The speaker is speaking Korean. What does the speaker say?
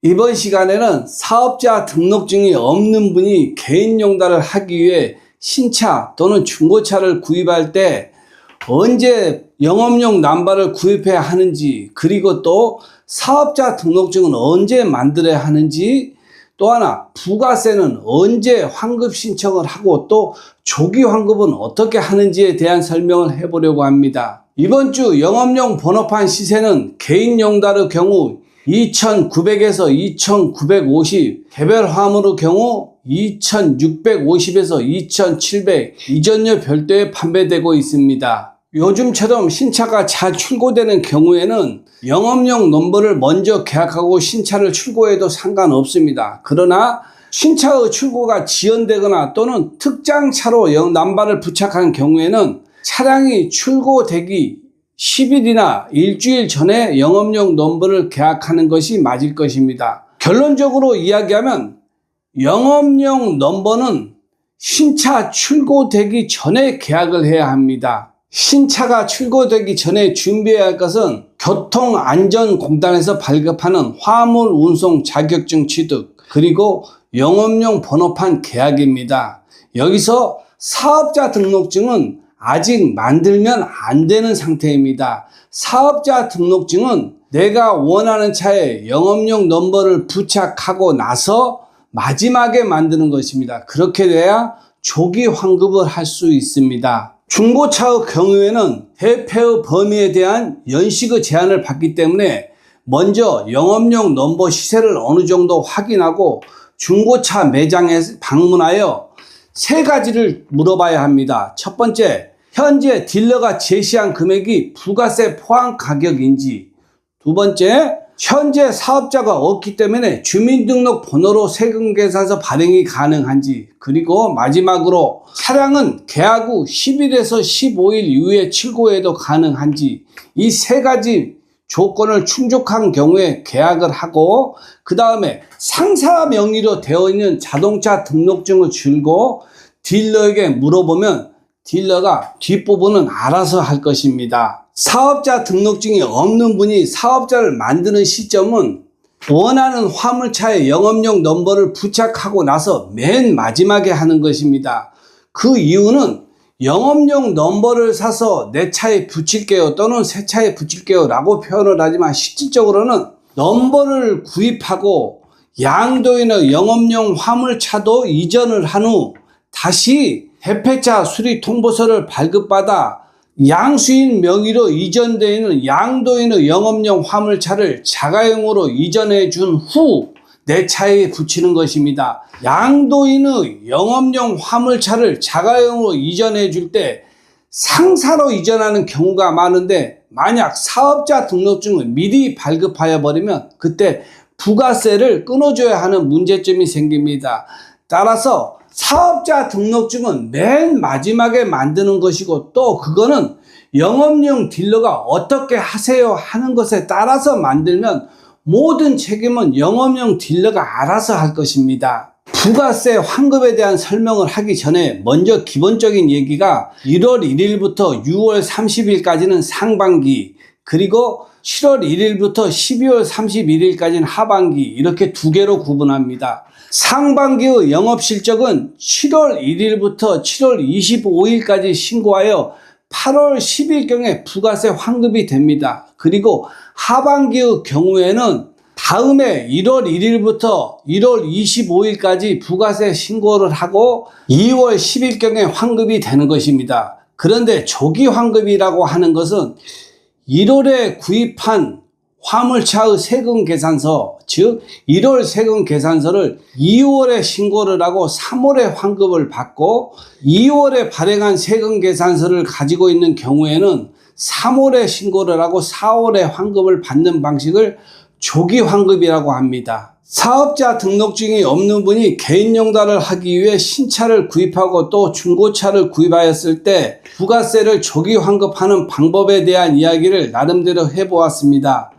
이번 시간에는 사업자 등록증이 없는 분이 개인 용달을 하기 위해 신차 또는 중고차를 구입할 때 언제 영업용 남발을 구입해야 하는지, 그리고 또 사업자 등록증은 언제 만들어야 하는지, 또 하나 부가세는 언제 환급 신청을 하고 또 조기 환급은 어떻게 하는지에 대한 설명을 해보려고 합니다. 이번 주 영업용 번호판 시세는 개인 용달의 경우 2,900에서 2,950, 개별 화물의 경우 2,650에서 2,700 이전료 별도에 판매되고 있습니다. 요즘처럼 신차가 잘 출고되는 경우에는 영업용 넘버를 먼저 계약하고 신차를 출고해도 상관없습니다. 그러나 신차의 출고가 지연되거나 또는 특장차로 남발을 부착한 경우에는 차량이 출고되기 10일이나 일주일 전에 영업용 넘버를 계약하는 것이 맞을 것입니다. 결론적으로 이야기하면 영업용 넘버는 신차 출고되기 전에 계약을 해야 합니다. 신차가 출고되기 전에 준비해야 할 것은 교통안전공단에서 발급하는 화물운송 자격증 취득, 그리고 영업용 번호판 계약입니다. 여기서 사업자 등록증은 아직 만들면 안 되는 상태입니다. 사업자 등록증은 내가 원하는 차에 영업용 넘버를 부착하고 나서 마지막에 만드는 것입니다. 그렇게 돼야 조기 환급을 할 수 있습니다. 중고차의 경우에는 대표의 범위에 대한 연식의 제한을 받기 때문에 먼저 영업용 넘버 시세를 어느 정도 확인하고 중고차 매장에 방문하여 세 가지를 물어봐야 합니다. 첫 번째, 현재 딜러가 제시한 금액이 부가세 포함 가격인지, 두 번째, 현재 사업자가 없기 때문에 주민등록 번호로 세금계산서 발행이 가능한지, 그리고 마지막으로 차량은 계약 후 10일에서 15일 이후에 출고해도 가능한지, 이 세 가지 조건을 충족한 경우에 계약을 하고, 그 다음에 상사 명의로 되어 있는 자동차 등록증을 줄고 딜러에게 물어보면 딜러가 뒷부분은 알아서 할 것입니다. 사업자 등록증이 없는 분이 사업자를 만드는 시점은 원하는 화물차에 영업용 넘버를 부착하고 나서 맨 마지막에 하는 것입니다. 그 이유는 영업용 넘버를 사서 내 차에 붙일게요 또는 새 차에 붙일게요 라고 표현을 하지만 실질적으로는 넘버를 구입하고 양도인의 영업용 화물차도 이전을 한 후 다시 대폐차 수리 통보서를 발급받아 양수인 명의로 이전되어 있는 양도인의 영업용 화물차를 자가용으로 이전해 준 후 내 차에 붙이는 것입니다. 양도인의 영업용 화물차를 자가용으로 이전해 줄 때 상사로 이전하는 경우가 많은데, 만약 사업자 등록증을 미리 발급하여 버리면 그때 부가세를 끊어줘야 하는 문제점이 생깁니다. 따라서 사업자 등록증은 맨 마지막에 만드는 것이고, 또 그거는 영업용 딜러가 어떻게 하세요 하는 것에 따라서 만들면 모든 책임은 영업용 딜러가 알아서 할 것입니다. 부가세 환급에 대한 설명을 하기 전에 먼저 기본적인 얘기가 1월 1일부터 6월 30일까지는 상반기, 그리고 7월 1일부터 12월 31일까지는 하반기, 이렇게 두 개로 구분합니다. 상반기의 영업실적은 7월 1일부터 7월 25일까지 신고하여 8월 10일경에 부가세 환급이 됩니다. 그리고 하반기의 경우에는 다음해 1월 1일부터 1월 25일까지 부가세 신고를 하고 2월 10일경에 환급이 되는 것입니다. 그런데 조기 환급이라고 하는 것은 1월에 구입한 화물차의 세금 계산서, 즉 1월 세금 계산서를 2월에 신고를 하고 3월에 환급을 받고, 2월에 발행한 세금 계산서를 가지고 있는 경우에는 3월에 신고를 하고 4월에 환급을 받는 방식을 조기 환급이라고 합니다. 사업자 등록증이 없는 분이 개인 용달을 하기 위해 신차를 구입하고 또 중고차를 구입하였을 때 부가세를 조기 환급하는 방법에 대한 이야기를 나름대로 해보았습니다.